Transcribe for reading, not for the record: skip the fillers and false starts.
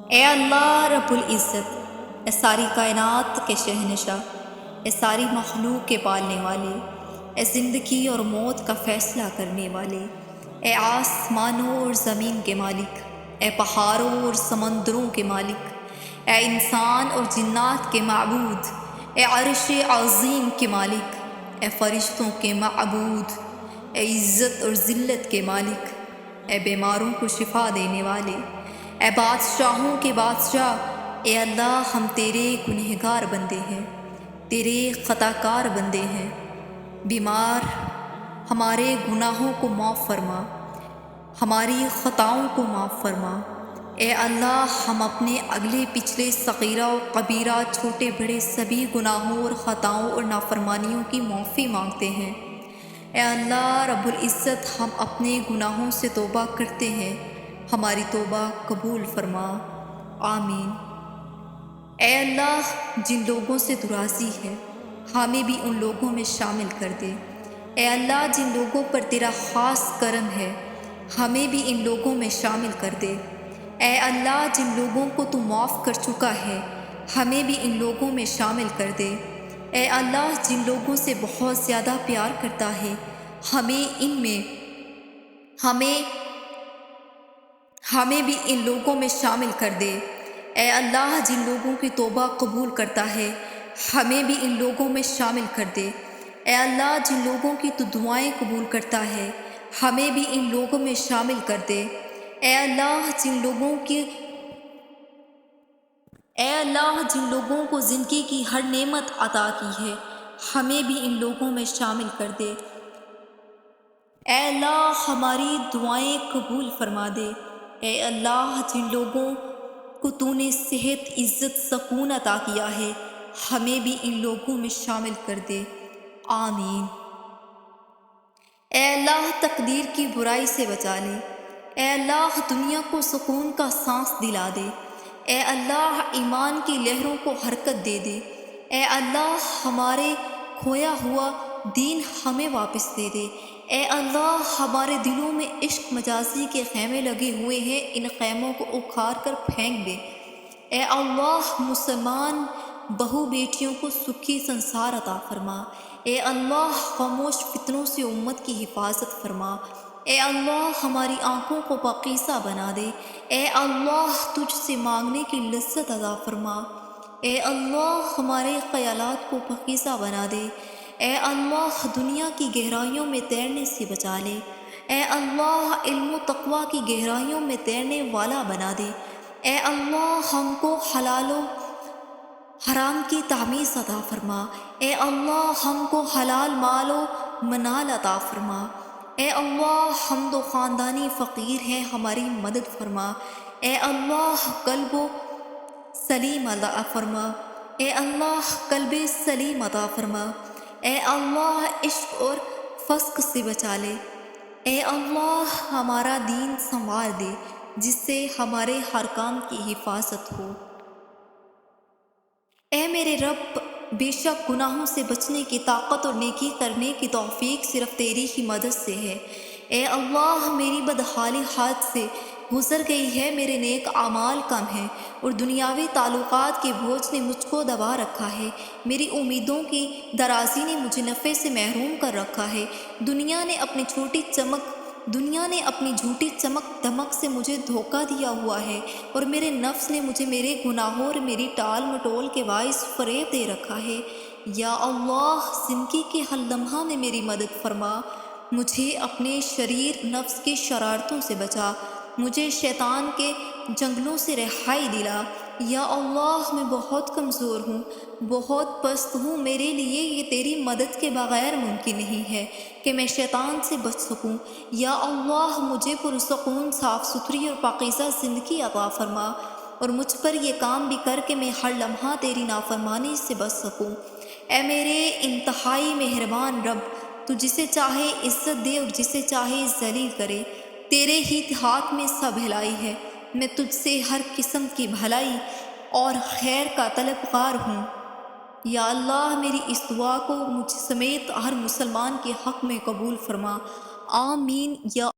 اے اللہ رب العزت، اے ساری کائنات کے شہنشاہ، اے ساری مخلوق کے پالنے والے، اے زندگی اور موت کا فیصلہ کرنے والے، اے آسمانوں اور زمین کے مالک، اے پہاڑوں اور سمندروں کے مالک، اے انسان اور جنات کے معبود، اے عرش عظیم کے مالک، اے فرشتوں کے معبود، اے عزت اور ذلت کے مالک، اے بیماروں کو شفا دینے والے، اے بادشاہوں کے بادشاہ، اے اللہ ہم تیرے گنہگار بندے ہیں، تیرے خطا کار بندے ہیں، بیمار، ہمارے گناہوں کو معاف فرما، ہماری خطاؤں کو معاف فرما۔ اے اللہ ہم اپنے اگلے پچھلے صغیرہ و کبیرہ چھوٹے بڑے سبھی گناہوں اور خطاؤں اور نافرمانیوں کی معافی مانگتے ہیں۔ اے اللہ رب العزت ہم اپنے گناہوں سے توبہ کرتے ہیں، ہماری توبہ قبول فرما، آمین۔ اے اللہ جن لوگوں سے تو راضی ہے ہمیں بھی ان لوگوں میں شامل کر دے۔ اے اللہ جن لوگوں پر تیرا خاص کرم ہے ہمیں بھی ان لوگوں میں شامل کر دے۔ اے اللہ جن لوگوں کو تو معاف کر چکا ہے ہمیں بھی ان لوگوں میں شامل کر دے۔ اے اللہ جن لوگوں سے بہت زیادہ پیار کرتا ہے ہمیں بھی ان لوگوں میں شامل کر دے۔ اے اللہ جن لوگوں کی توبہ قبول کرتا ہے ہمیں بھی ان لوگوں میں شامل کر دے۔ اے اللہ جن لوگوں کی تو دعائیں قبول کرتا ہے ہمیں بھی ان لوگوں میں شامل کر دے۔ اے اللہ جن لوگوں کو زندگی کی ہر نعمت عطا کی ہے ہمیں بھی ان لوگوں میں شامل کر دے۔ اے اللہ ہماری دعائیں قبول فرما دے۔ اے اللہ جن لوگوں کو تو نے صحت، عزت، سکون عطا کیا ہے ہمیں بھی ان لوگوں میں شامل کر دے، آمین۔ اے اللہ تقدیر کی برائی سے بچا لے۔ اے اللہ دنیا کو سکون کا سانس دلا دے۔ اے اللہ ایمان کی لہروں کو حرکت دے دے۔ اے اللہ ہمارے کھویا ہوا دین ہمیں واپس دے دے۔ اے اللہ ہمارے دلوں میں عشق مجازی کے خیمے لگے ہوئے ہیں، ان خیموں کو اکھاڑ کر پھینک دے۔ اے اللہ مسلمان بہو بیٹیوں کو سکھی سنسار عطا فرما۔ اے اللہ خاموش فتنوں سے امت کی حفاظت فرما۔ اے اللہ ہماری آنکھوں کو پاکیزہ بنا دے۔ اے اللہ تجھ سے مانگنے کی لذت عطا فرما۔ اے اللہ ہمارے خیالات کو پاکیزہ بنا دے۔ اے اللہ دنیا کی گہرائیوں میں تیرنے سے بچا لے۔ اے اللہ علم و تقوی کی گہرائیوں میں تیرنے والا بنا دے۔ اے اللہ ہم کو حلال و حرام کی تمیز عطا فرما۔ اے اللہ ہم کو حلال مال و منال عطا فرما۔ اے اللہ ہم تو خاندانی فقیر ہیں، ہماری مدد فرما۔ اے اللہ قلب سلیم عطا فرما۔ اے اللہ قلب سلیم عطا فرما۔ اے اللہ عشق اور فسق سے بچا لے۔ اے اللہ ہمارا دین سنوار دے جس سے ہمارے ہر کام کی حفاظت ہو۔ اے میرے رب بے شک گناہوں سے بچنے کی طاقت اور نیکی کرنے کی توفیق صرف تیری ہی مدد سے ہے۔ اے اللہ میری بدحالی حد سے گزر گئی ہے، میرے نیک اعمال کم ہیں اور دنیاوی تعلقات کے بوجھ نے مجھ کو دبا رکھا ہے۔ میری امیدوں کی درازی نے مجھے نفع سے محروم کر رکھا ہے۔ دنیا نے اپنی جھوٹی چمک دمک سے مجھے دھوکہ دیا ہوا ہے، اور میرے نفس نے مجھے میرے گناہوں اور میری ٹال مٹول کے باعث فریب دے رکھا ہے۔ یا اللہ زندگی کے ہر لمحہ میں میری مدد فرما، مجھے اپنے شریر نفس کی شرارتوں سے بچا، مجھے شیطان کے جنگلوں سے رہائی دلا۔ یا اللہ میں بہت کمزور ہوں، بہت پست ہوں، میرے لیے یہ تیری مدد کے بغیر ممکن نہیں ہے کہ میں شیطان سے بچ سکوں۔ یا اللہ مجھے پرسکون صاف ستھری اور پاکیزہ زندگی عطا فرما، اور مجھ پر یہ کام بھی کر کہ میں ہر لمحہ تیری نافرمانی سے بچ سکوں۔ اے میرے انتہائی مہربان رب، تو جسے چاہے عزت دے اور جسے چاہے ذلیل کرے، تیرے ہی ہاتھ میں سب بھلائی ہے۔ میں تجھ سے ہر قسم کی بھلائی اور خیر کا طلبگار ہوں۔ یا اللہ میری اس دعا کو مجھ سمیت ہر مسلمان کے حق میں قبول فرما، آمین۔ یا